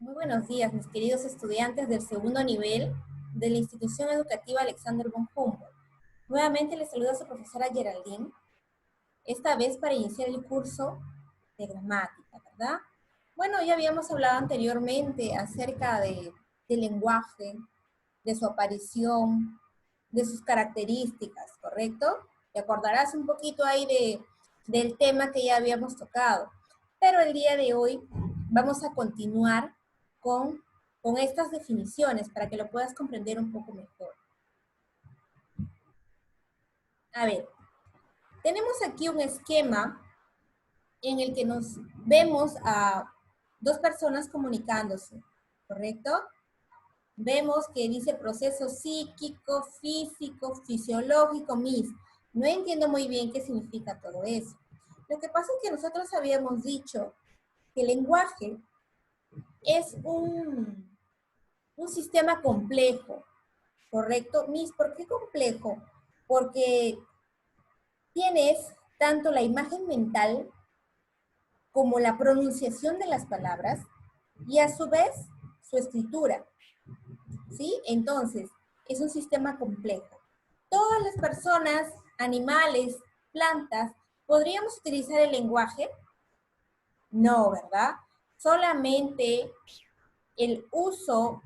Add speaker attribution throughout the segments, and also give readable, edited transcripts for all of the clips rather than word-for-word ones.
Speaker 1: Muy buenos días, mis queridos estudiantes del segundo nivel de la institución educativa Alexander von Humboldt. Nuevamente les saluda su profesora Geraldine, esta vez para iniciar el curso de gramática, ¿verdad? Bueno, ya habíamos hablado anteriormente acerca del lenguaje, de su aparición, de sus características, ¿correcto? Te acordarás un poquito ahí del tema que ya habíamos tocado. Pero el día de hoy vamos a continuar con, con estas definiciones para que lo puedas comprender un poco mejor. A ver, tenemos aquí un esquema en el que nos vemos a dos personas comunicándose, ¿correcto? Vemos que dice proceso psíquico, físico, fisiológico, mis. No entiendo muy bien qué significa todo eso. Lo que pasa es que nosotros habíamos dicho que el lenguaje es un sistema complejo, ¿correcto? Mis, ¿por qué complejo? Porque tienes tanto la imagen mental como la pronunciación de las palabras y a su vez su escritura, ¿sí? Entonces, es un sistema complejo. Todas las personas, animales, plantas, ¿podríamos utilizar el lenguaje? No, ¿verdad? Solamente el uso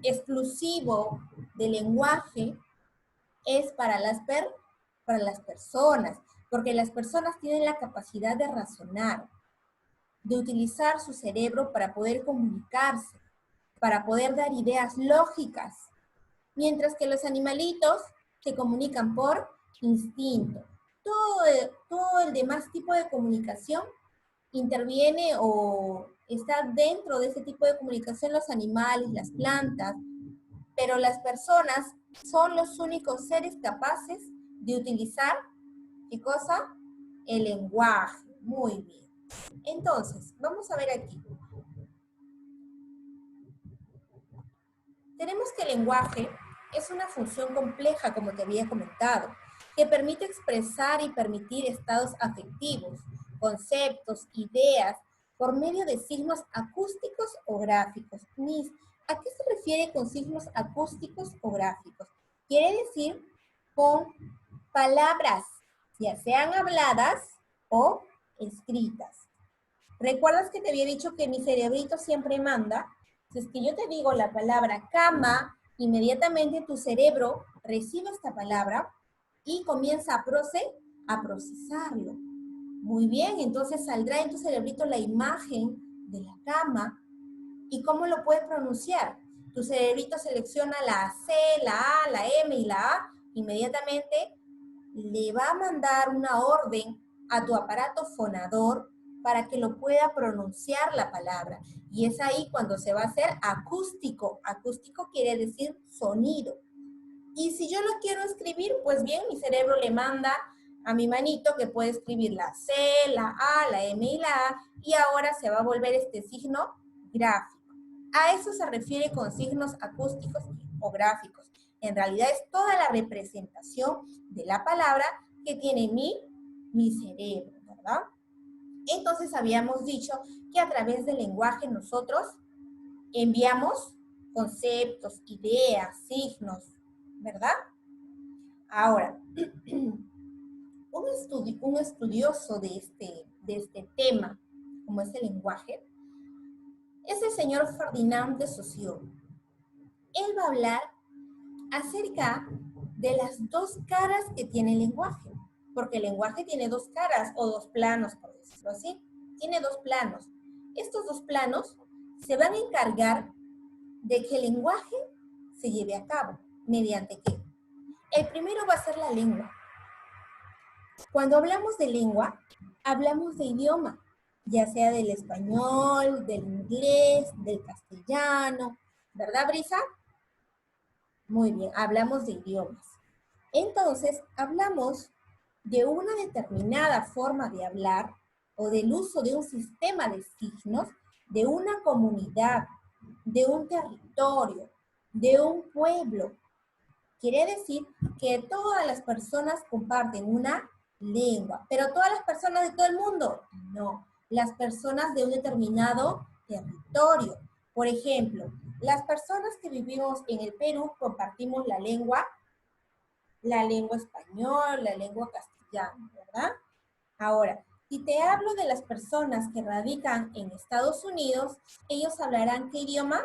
Speaker 1: exclusivo del lenguaje es para las personas, porque las personas tienen la capacidad de razonar, de utilizar su cerebro para poder comunicarse, para poder dar ideas lógicas, mientras que los animalitos se comunican por instinto. Todo el demás tipo de comunicación interviene o está dentro de ese tipo de comunicación los animales, las plantas, pero las personas son los únicos seres capaces de utilizar, ¿qué cosa? El lenguaje. Muy bien. Entonces, vamos a ver aquí. Tenemos que el lenguaje es una función compleja, como te había comentado, que permite expresar y permitir estados afectivos, conceptos, ideas, por medio de signos acústicos o gráficos. Miss, ¿a qué se refiere con signos acústicos o gráficos? Quiere decir con palabras, ya sean habladas o escritas. ¿Recuerdas que te había dicho que mi cerebrito siempre manda? Si es que yo te digo la palabra cama, inmediatamente tu cerebro recibe esta palabra y comienza a procesarlo. Muy bien, entonces saldrá en tu cerebrito la imagen de la cama y cómo lo puedes pronunciar. Tu cerebrito selecciona la C, la A, la M y la A, inmediatamente le va a mandar una orden a tu aparato fonador para que lo pueda pronunciar la palabra. Y es ahí cuando se va a hacer acústico. Acústico quiere decir sonido. Y si yo lo quiero escribir, pues bien, mi cerebro le manda a mi manito que puede escribir la C, la A, la M y la A, y ahora se va a volver este signo gráfico. A eso se refiere con signos acústicos o gráficos. En realidad es toda la representación de la palabra que tiene mi cerebro, ¿verdad? Entonces habíamos dicho que a través del lenguaje nosotros enviamos conceptos, ideas, signos, ¿verdad? Ahora, un estudioso de este tema, como es el lenguaje, es el señor Ferdinand de Saussure. Él va a hablar acerca de las dos caras que tiene el lenguaje, porque el lenguaje tiene dos caras o dos planos, por decirlo así. Tiene dos planos. Estos dos planos se van a encargar de que el lenguaje se lleve a cabo. ¿Mediante qué? El primero va a ser la lengua. Cuando hablamos de lengua, hablamos de idioma, ya sea del español, del inglés, del castellano, ¿verdad, Brisa? Muy bien, hablamos de idiomas. Entonces, hablamos de una determinada forma de hablar o del uso de un sistema de signos de una comunidad, de un territorio, de un pueblo. Quiere decir que todas las personas comparten una lengua, pero todas las personas de todo el mundo, no. Las personas de un determinado territorio, Por ejemplo, las personas que vivimos en el Perú compartimos la lengua español, la lengua castellana, ¿verdad? Ahora, si te hablo de las personas que radican en Estados Unidos, ellos hablarán ¿qué idioma?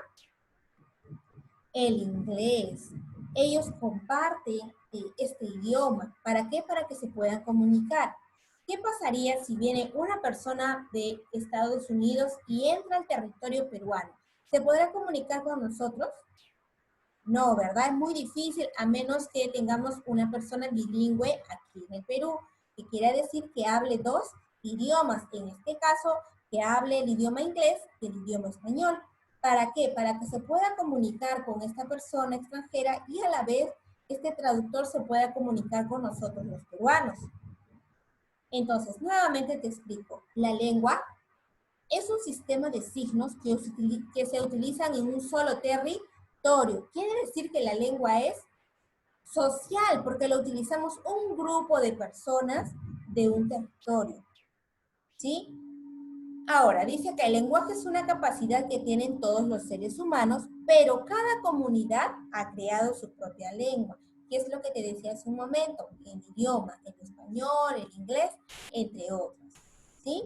Speaker 1: El inglés. Ellos comparten este idioma. ¿Para qué? Para que se puedan comunicar. ¿Qué pasaría si viene una persona de Estados Unidos y entra al territorio peruano? ¿Se podrá comunicar con nosotros? No, ¿verdad? Es muy difícil a menos que tengamos una persona bilingüe aquí en el Perú, que quiera decir que hable dos idiomas, en este caso, que hable el idioma inglés y el idioma español. ¿Para qué? Para que se pueda comunicar con esta persona extranjera y a la vez este traductor se pueda comunicar con nosotros los peruanos. Entonces, nuevamente te explico. La lengua es un sistema de signos que se utilizan en un solo territorio. Quiere decir que la lengua es social, porque lo utilizamos un grupo de personas de un territorio. ¿Sí? Ahora, dice que el lenguaje es una capacidad que tienen todos los seres humanos, pero cada comunidad ha creado su propia lengua, que es lo que te decía hace un momento, el idioma, el español, el inglés, entre otros. ¿Sí?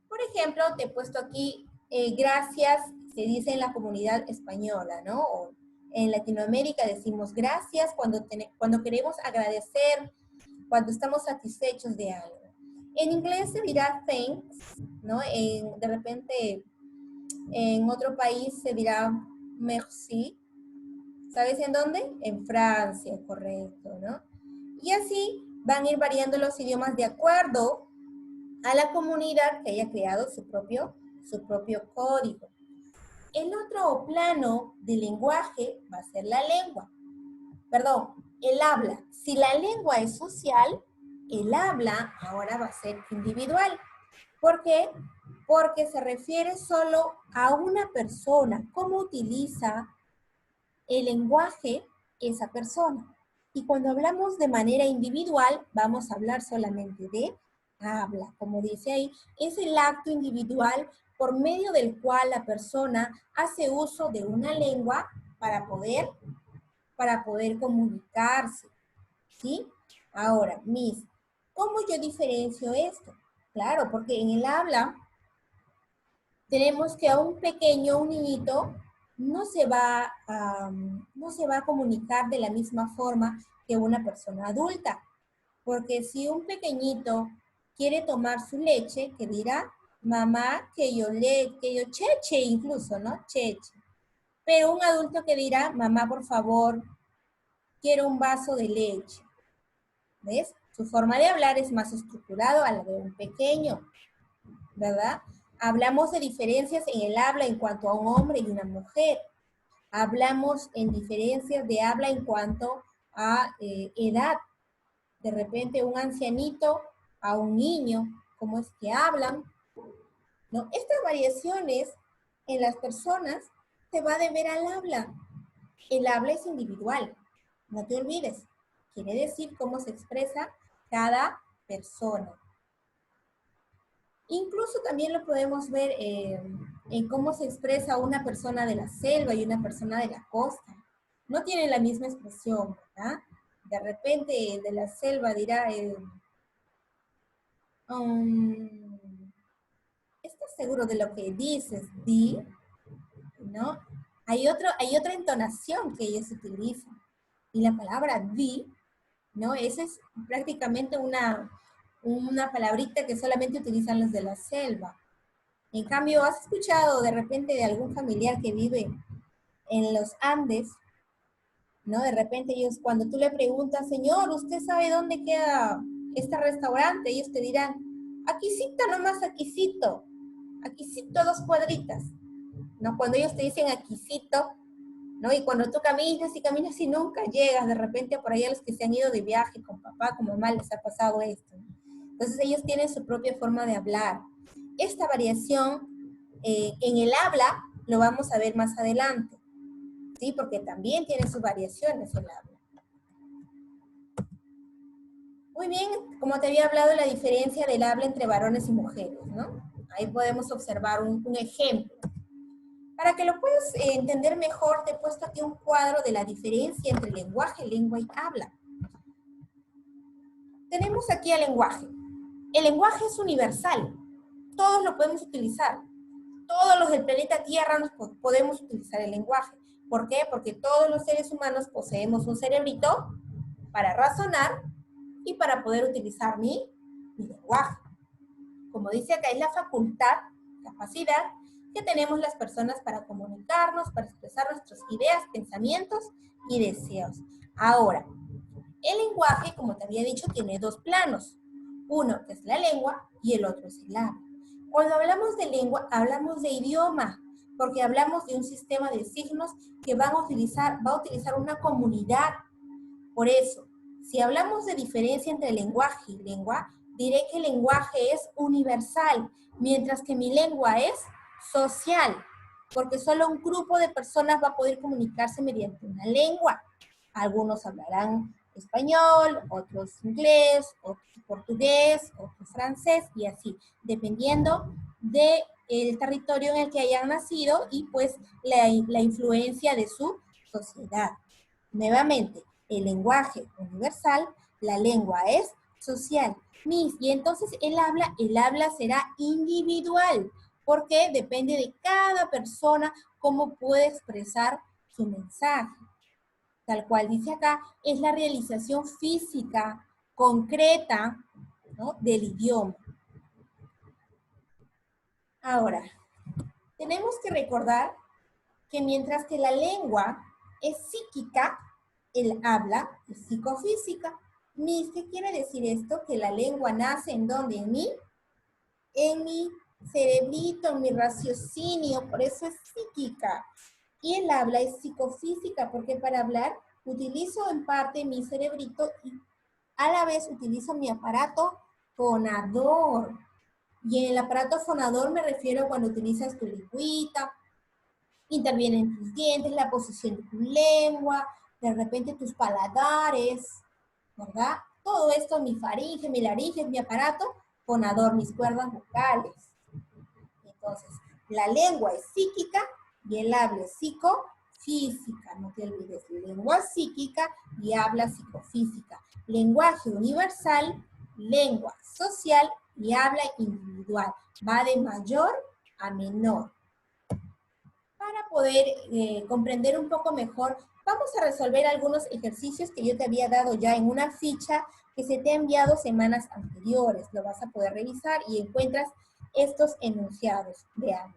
Speaker 1: Por ejemplo, te he puesto aquí, gracias, se dice en la comunidad española, ¿no? O en Latinoamérica decimos gracias cuando queremos agradecer, cuando estamos satisfechos de algo. En inglés se dirá thanks, ¿no? De repente, en otro país se dirá merci. ¿Sabes en dónde? En Francia, correcto, ¿no? Y así van a ir variando los idiomas de acuerdo a la comunidad que haya creado su propio código. El otro plano del lenguaje va a ser la lengua. Perdón, el habla. Si la lengua es social, el habla ahora va a ser individual. ¿Por qué? Porque se refiere solo a una persona, cómo utiliza el lenguaje esa persona. Y cuando hablamos de manera individual, vamos a hablar solamente de habla. Como dice ahí, es el acto individual por medio del cual la persona hace uso de una lengua para poder comunicarse. ¿Sí? Ahora, Miss, ¿cómo yo diferencio esto? Claro, porque en el habla tenemos que a un pequeño, un niñito, no se va a comunicar de la misma forma que una persona adulta. Porque si un pequeñito quiere tomar su leche, que dirá, mamá, que yo cheche incluso, ¿no? Cheche. Pero un adulto que dirá, mamá, por favor, quiero un vaso de leche. ¿Ves? Su forma de hablar es más estructurado a la de un pequeño, ¿verdad? Hablamos de diferencias en el habla en cuanto a un hombre y una mujer. Hablamos en diferencias de habla en cuanto a edad. De repente un ancianito a un niño, cómo es que hablan, ¿no? Estas variaciones en las personas se va a deber al habla. El habla es individual, no te olvides. Quiere decir cómo se expresa cada persona. Incluso también lo podemos ver en cómo se expresa una persona de la selva y una persona de la costa. No tienen la misma expresión, ¿verdad? De repente de la selva dirá, ¿estás seguro de lo que dices? Di, ¿no? Hay otra entonación que ellos utilizan. Y la palabra di, ¿no? Esa es prácticamente una palabrita que solamente utilizan los de la selva. En cambio, ¿has escuchado de repente de algún familiar que vive en los Andes? ¿No? De repente ellos, cuando tú le preguntas, señor, ¿usted sabe dónde queda este restaurante? Ellos te dirán, aquícito nomás, aquícito, aquícito 2 cuadritas, ¿no? Cuando ellos te dicen aquícito, ¿no? Y cuando tú caminas y nunca llegas, de repente por ahí a los que se han ido de viaje con papá, con mamá, les ha pasado esto. Entonces ellos tienen su propia forma de hablar. Esta variación en el habla lo vamos a ver más adelante, ¿sí? Porque también tiene sus variaciones el habla. Muy bien, como te había hablado, la diferencia del habla entre varones y mujeres, ¿no? Ahí podemos observar un ejemplo. Para que lo puedas entender mejor, te he puesto aquí un cuadro de la diferencia entre lenguaje, lengua y habla. Tenemos aquí el lenguaje. El lenguaje es universal. Todos lo podemos utilizar. Todos los del planeta Tierra podemos utilizar el lenguaje. ¿Por qué? Porque todos los seres humanos poseemos un cerebrito para razonar y para poder utilizar mi lenguaje. Como dice acá, es la facultad, capacidad que tenemos las personas para comunicarnos, para expresar nuestras ideas, pensamientos y deseos. Ahora, el lenguaje, como te había dicho, tiene dos planos. Uno que es la lengua y el otro es el habla. Cuando hablamos de lengua, hablamos de idioma, porque hablamos de un sistema de signos que va a utilizar una comunidad. Por eso, si hablamos de diferencia entre lenguaje y lengua, diré que el lenguaje es universal, mientras que mi lengua es social, porque solo un grupo de personas va a poder comunicarse mediante una lengua. Algunos hablarán español, otros inglés, otros portugués, otros francés y así, dependiendo del territorio en el que hayan nacido y pues la influencia de su sociedad. Nuevamente, el lenguaje universal, la lengua es social. Y entonces el habla será individual, porque depende de cada persona cómo puede expresar su mensaje. Tal cual dice acá, es la realización física, concreta, ¿no?, del idioma. Ahora, tenemos que recordar que mientras que la lengua es psíquica, el habla es psicofísica. ¿Qué quiere decir esto? Que la lengua nace ¿en dónde? En mi cerebrito, en mi raciocinio, por eso es psíquica. Y el habla es psicofísica, porque para hablar utilizo en parte mi cerebrito y a la vez utilizo mi aparato fonador. Y en el aparato fonador me refiero cuando utilizas tu lengüita, intervienen tus dientes, la posición de tu lengua, de repente tus paladares, ¿verdad? Todo esto, mi faringe, mi laringe, mi aparato fonador, mis cuerdas vocales. Entonces, la lengua es psíquica y el habla es psicofísica. No te olvides, lengua psíquica y habla psicofísica. Lenguaje universal, lengua social y habla individual. Va de mayor a menor. Para poder comprender un poco mejor, vamos a resolver algunos ejercicios que yo te había dado ya en una ficha que se te ha enviado semanas anteriores. Lo vas a poder revisar y encuentras estos enunciados. Veamos.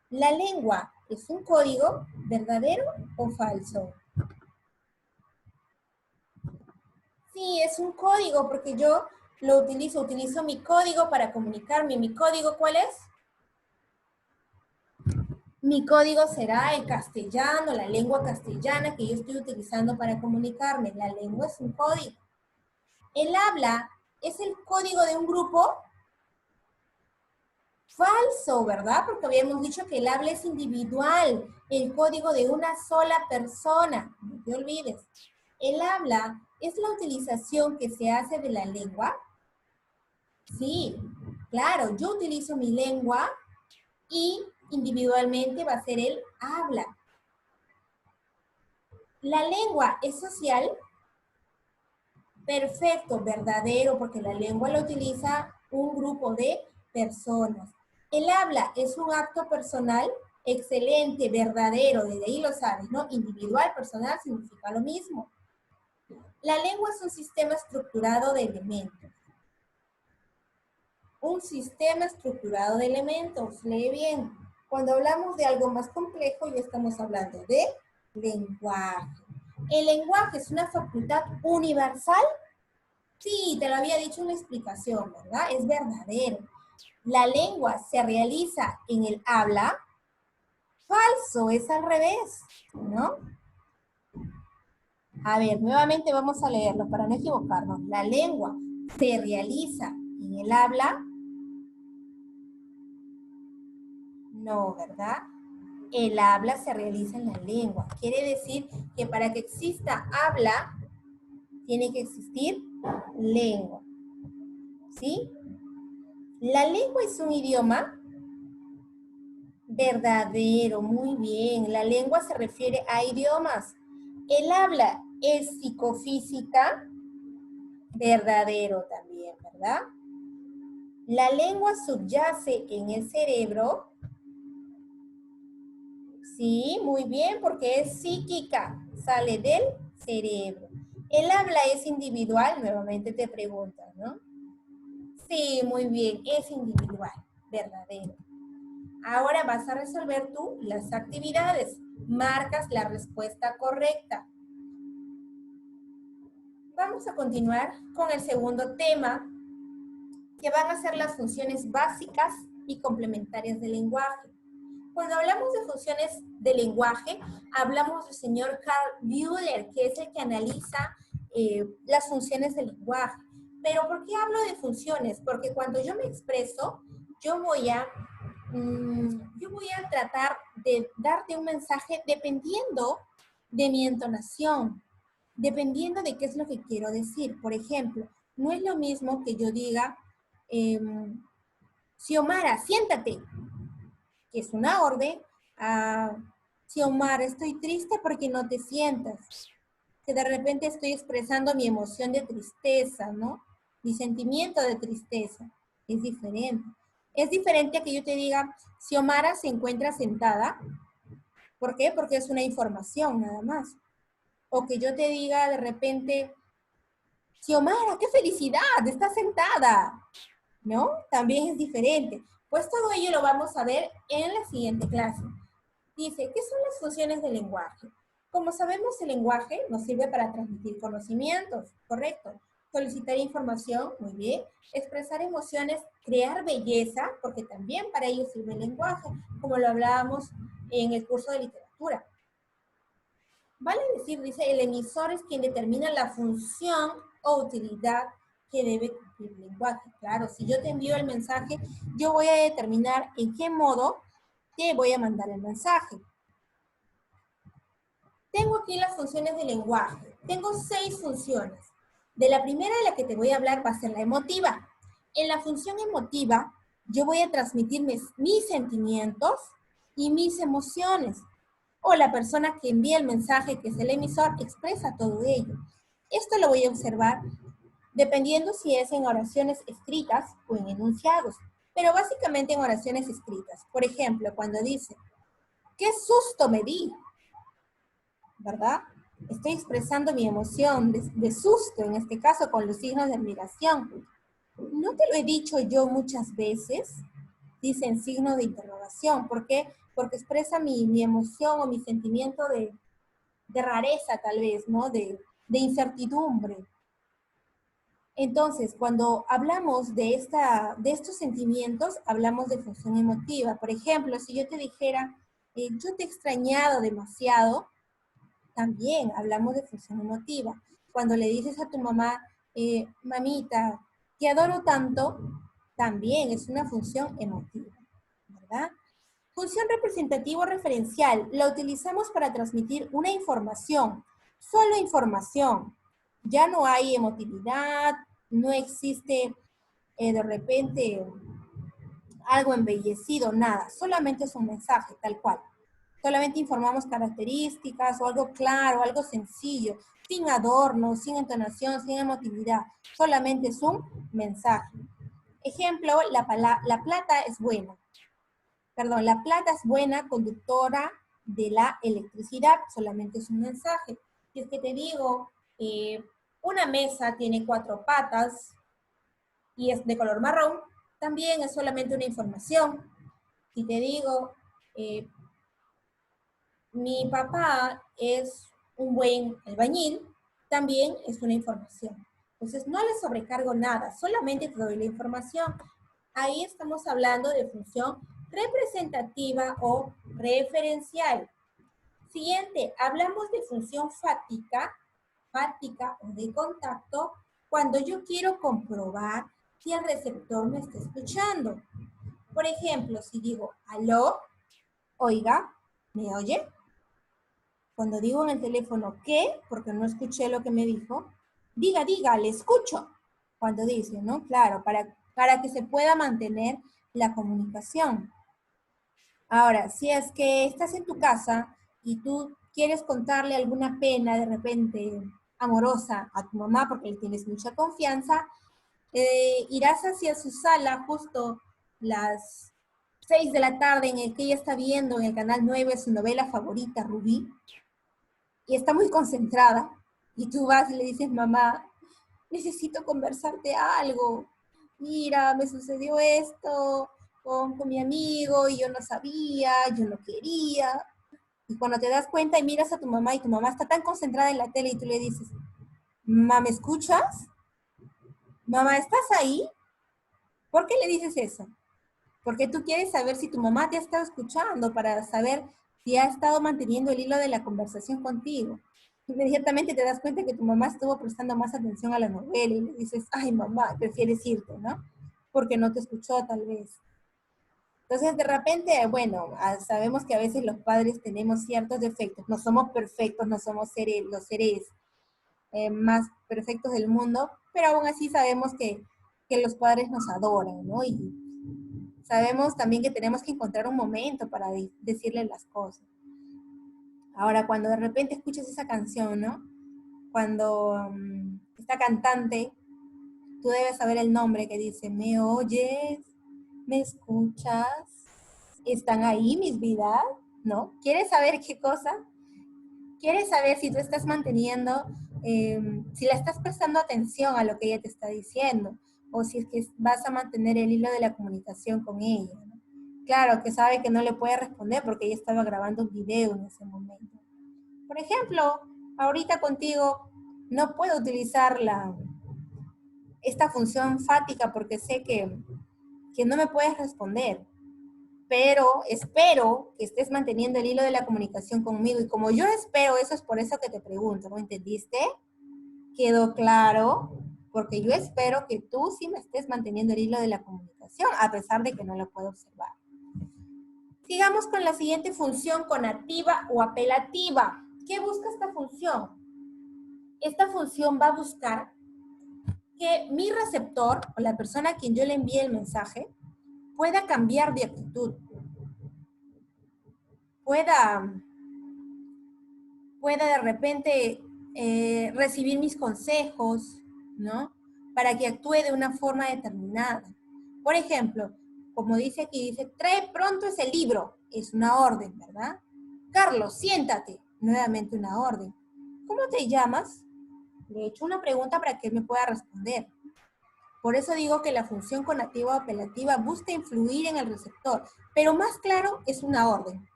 Speaker 1: ¿La lengua es un código verdadero o falso? Sí, es un código porque yo lo utilizo mi código para comunicarme. ¿Mi código cuál es? Mi código será el castellano, la lengua castellana que yo estoy utilizando para comunicarme. La lengua es un código. El habla es el código de un grupo. Falso, ¿verdad? Porque habíamos dicho que el habla es individual, el código de una sola persona. No te olvides. El habla es la utilización que se hace de la lengua. Sí, claro, yo utilizo mi lengua y individualmente va a ser el habla. La lengua es social. Perfecto, verdadero, porque la lengua la utiliza un grupo de personas. El habla es un acto personal. Excelente, verdadero, desde ahí lo sabes, ¿no? Individual, personal, significa lo mismo. La lengua es un sistema estructurado de elementos. Un sistema estructurado de elementos, lee bien. Cuando hablamos de algo más complejo, ya estamos hablando de lenguaje. ¿El lenguaje es una facultad universal? Sí, te lo había dicho en la explicación, ¿verdad? Es verdadero. La lengua se realiza en el habla. Falso, es al revés, ¿no? A ver, nuevamente vamos a leerlo para no equivocarnos. La lengua se realiza en el habla. No, ¿verdad? El habla se realiza en la lengua. Quiere decir que para que exista habla, tiene que existir lengua. ¿Sí? La lengua es un idioma. Verdadero, muy bien. La lengua se refiere a idiomas. El habla es psicofísica. Verdadero también, ¿verdad? La lengua subyace en el cerebro. Sí, muy bien, porque es psíquica, sale del cerebro. El habla es individual, nuevamente te preguntas, ¿no? Sí, muy bien, es individual, verdadero. Ahora vas a resolver tú las actividades. Marcas la respuesta correcta. Vamos a continuar con el segundo tema, que van a ser las funciones básicas y complementarias del lenguaje. Cuando hablamos de funciones de lenguaje, hablamos del señor Carl Bühler, que es el que analiza las funciones del lenguaje. Pero ¿por qué hablo de funciones? Porque cuando yo me expreso, yo voy a tratar de darte un mensaje dependiendo de mi entonación, dependiendo de qué es lo que quiero decir. Por ejemplo, no es lo mismo que yo diga, Xiomara, siéntate, que es una orden, a Xiomara, estoy triste porque no te sientas. Que de repente estoy expresando mi emoción de tristeza, ¿no? Mi sentimiento de tristeza. Es diferente. Es diferente a que yo te diga, Xiomara se encuentra sentada. ¿Por qué? Porque es una información nada más. O que yo te diga de repente, Xiomara, qué felicidad, está sentada. ¿No? También es diferente. Pues todo ello lo vamos a ver en la siguiente clase. Dice, ¿qué son las funciones del lenguaje? Como sabemos, el lenguaje nos sirve para transmitir conocimientos, ¿correcto? Solicitar información, muy bien. Expresar emociones, crear belleza, porque también para ello sirve el lenguaje, como lo hablábamos en el curso de literatura. Vale decir, dice, el emisor es quien determina la función o utilidad que debe cumplir el lenguaje. Claro, si yo te envío el mensaje, yo voy a determinar en qué modo te voy a mandar el mensaje. Tengo aquí las funciones del lenguaje. Tengo 6 funciones. De la primera de la que te voy a hablar va a ser la emotiva. En la función emotiva, yo voy a transmitir mis sentimientos y mis emociones. O la persona que envía el mensaje, que es el emisor, expresa todo ello. Esto lo voy a observar dependiendo si es en oraciones escritas o en enunciados, pero básicamente en oraciones escritas. Por ejemplo, cuando dice, ¡qué susto me di! ¿Verdad? Estoy expresando mi emoción de susto, en este caso con los signos de admiración. ¿No te lo he dicho yo muchas veces? Dicen signo de interrogación. ¿Por qué? Porque expresa mi emoción o mi sentimiento de rareza tal vez, ¿no? De incertidumbre. Entonces, cuando hablamos de estos sentimientos, hablamos de función emotiva. Por ejemplo, si yo te dijera, yo te he extrañado demasiado, también hablamos de función emotiva. Cuando le dices a tu mamá, mamita, te adoro tanto, también es una función emotiva, ¿verdad? Función representativa o referencial, la utilizamos para transmitir una información, solo información. Ya no hay emotividad, no existe de repente algo embellecido, nada, solamente es un mensaje tal cual. Solamente informamos características o algo claro, algo sencillo, sin adornos, sin entonación, sin emotividad. Solamente es un mensaje. Ejemplo, la plata es buena. Perdón, la plata es buena conductora de la electricidad. Solamente es un mensaje. Si es que te digo, una mesa tiene 4 patas y es de color marrón, también es solamente una información. Si te digo, mi papá es un buen albañil, también es una información. Entonces, no le sobrecargo nada, solamente te doy la información. Ahí estamos hablando de función representativa o referencial. Siguiente, hablamos de función fáctica o de contacto cuando yo quiero comprobar si el receptor me está escuchando. Por ejemplo, si digo, aló, oiga, ¿me oye? Cuando digo en el teléfono, ¿qué? Porque no escuché lo que me dijo. Diga, le escucho. Cuando dice, ¿no? Claro, para que se pueda mantener la comunicación. Ahora, si es que estás en tu casa y tú quieres contarle alguna pena de repente amorosa a tu mamá porque le tienes mucha confianza, irás hacia su sala justo las 6 de la tarde en el que ella está viendo en el canal 9 su novela favorita, Rubí, y está muy concentrada. Y tú vas y le dices, mamá, necesito conversarte algo. Mira, me sucedió esto con mi amigo y yo no sabía, yo no quería. Y cuando te das cuenta y miras a tu mamá y tu mamá está tan concentrada en la tele y tú le dices, mamá, ¿me escuchas? Mamá, ¿estás ahí? ¿Por qué le dices eso? Porque tú quieres saber si tu mamá te ha estado escuchando para saber si ha estado manteniendo el hilo de la conversación contigo. Inmediatamente te das cuenta que tu mamá estuvo prestando más atención a la novela y le dices, ay mamá, prefieres irte, ¿no? Porque no te escuchó tal vez. Entonces de repente, bueno, sabemos que a veces los padres tenemos ciertos defectos, no somos perfectos, no somos los seres más perfectos del mundo, pero aún así sabemos que los padres nos adoran, ¿no? Y sabemos también que tenemos que encontrar un momento para decirle las cosas. Ahora, cuando de repente escuchas esa canción, ¿no? Cuando esta cantante, tú debes saber el nombre que dice, ¿me oyes? ¿Me escuchas? ¿Están ahí mis vidas? ¿No? ¿Quieres saber qué cosa? ¿Quieres saber si tú estás manteniendo, si le estás prestando atención a lo que ella te está diciendo? O si es que vas a mantener el hilo de la comunicación con ella, ¿no? Claro, que sabe que no le puede responder porque ella estaba grabando un video en ese momento. Por ejemplo, ahorita contigo no puedo utilizar esta función fática porque sé que no me puedes responder, pero espero que estés manteniendo el hilo de la comunicación conmigo. Y como yo espero, eso es por eso que te pregunto, ¿no entendiste? ¿Quedó claro? Porque yo espero que tú sí me estés manteniendo el hilo de la comunicación, a pesar de que no lo puedo observar. Sigamos con la siguiente función, conativa o apelativa. ¿Qué busca esta función? Esta función va a buscar que mi receptor o la persona a quien yo le envíe el mensaje pueda cambiar de actitud, pueda de repente recibir mis consejos, ¿no? Para que actúe de una forma determinada. Por ejemplo, como dice aquí, dice, trae pronto ese libro. Es una orden, ¿verdad? Carlos, siéntate. Nuevamente una orden. ¿Cómo te llamas? Le he hecho una pregunta para que él me pueda responder. Por eso digo que la función conativa o apelativa busca influir en el receptor, pero más claro es una orden.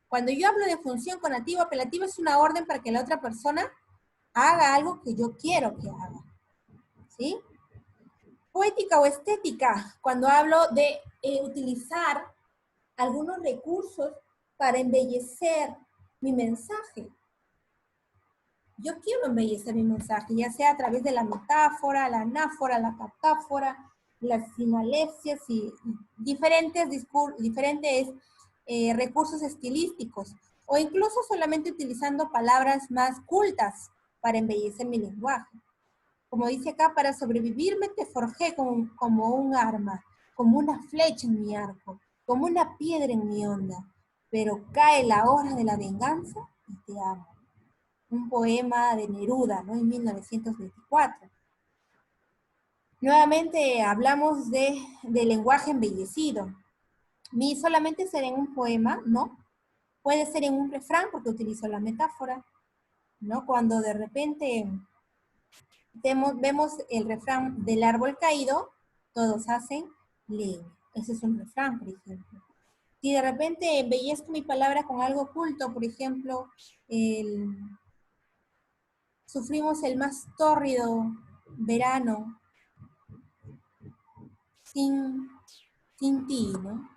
Speaker 1: Cuando yo hablo de función conativa o apelativa es una orden para que la otra persona haga algo que yo quiero que haga. ¿Sí? Poética o estética, cuando hablo de utilizar algunos recursos para embellecer mi mensaje. Yo quiero embellecer mi mensaje, ya sea a través de la metáfora, la anáfora, la catáfora, las sinalesias y diferentes recursos estilísticos, o incluso solamente utilizando palabras más cultas para embellecer mi lenguaje. Como dice acá, para sobrevivir me te forjé como un arma, como una flecha en mi arco, como una piedra en mi onda, pero cae la hora de la venganza y te amo. Un poema de Neruda, ¿no? En 1924. Nuevamente hablamos de lenguaje embellecido. Ni solamente ser en un poema, ¿no? Puede ser en un refrán, porque utilizo la metáfora, ¿no? Cuando de repente vemos el refrán del árbol caído, todos hacen leña. Ese es un refrán, por ejemplo. Si de repente embellezco mi palabra con algo oculto, por ejemplo, sufrimos el más tórrido verano sin ti, ¿no?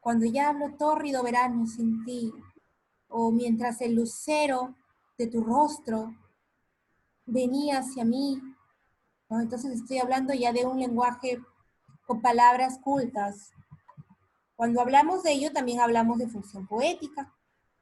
Speaker 1: Cuando ya hablo tórrido verano sin ti, o mientras el lucero de tu rostro venía hacia mí, ¿no? Entonces estoy hablando ya de un lenguaje con palabras cultas. Cuando hablamos de ello, también hablamos de función poética.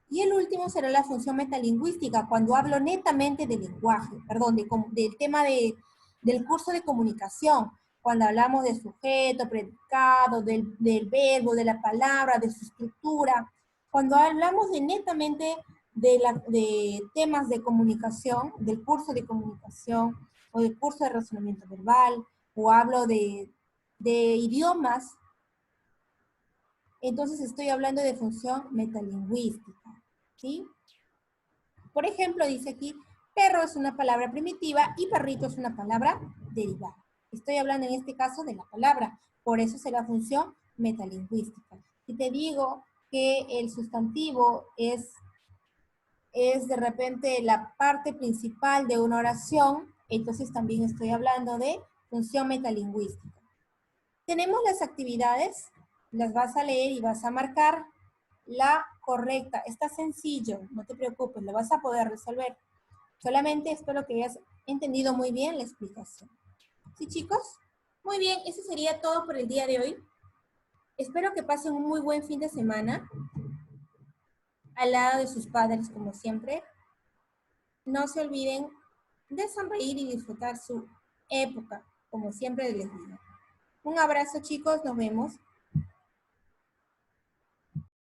Speaker 1: Y el último será la función metalingüística, cuando hablo netamente del lenguaje, perdón, del tema del curso de comunicación. cuando hablamos de sujeto, predicado, del verbo, de la palabra, de su estructura, cuando hablamos de netamente de temas de comunicación, del curso de comunicación o del curso de razonamiento verbal, o hablo de idiomas, entonces estoy hablando de función metalingüística, ¿sí? Por ejemplo, dice aquí, perro es una palabra primitiva y perrito es una palabra derivada. Estoy hablando en este caso de la palabra, por eso es la función metalingüística. Si te digo que el sustantivo es de repente la parte principal de una oración, entonces también estoy hablando de función metalingüística. Tenemos las actividades, las vas a leer y vas a marcar la correcta. Está sencillo, no te preocupes, lo vas a poder resolver. Solamente espero que hayas entendido muy bien la explicación. ¿Sí, chicos? Muy bien, eso sería todo por el día de hoy. Espero que pasen un muy buen fin de semana al lado de sus padres, como siempre. No se olviden de sonreír y disfrutar su época, como siempre les digo. Un abrazo, chicos, nos vemos.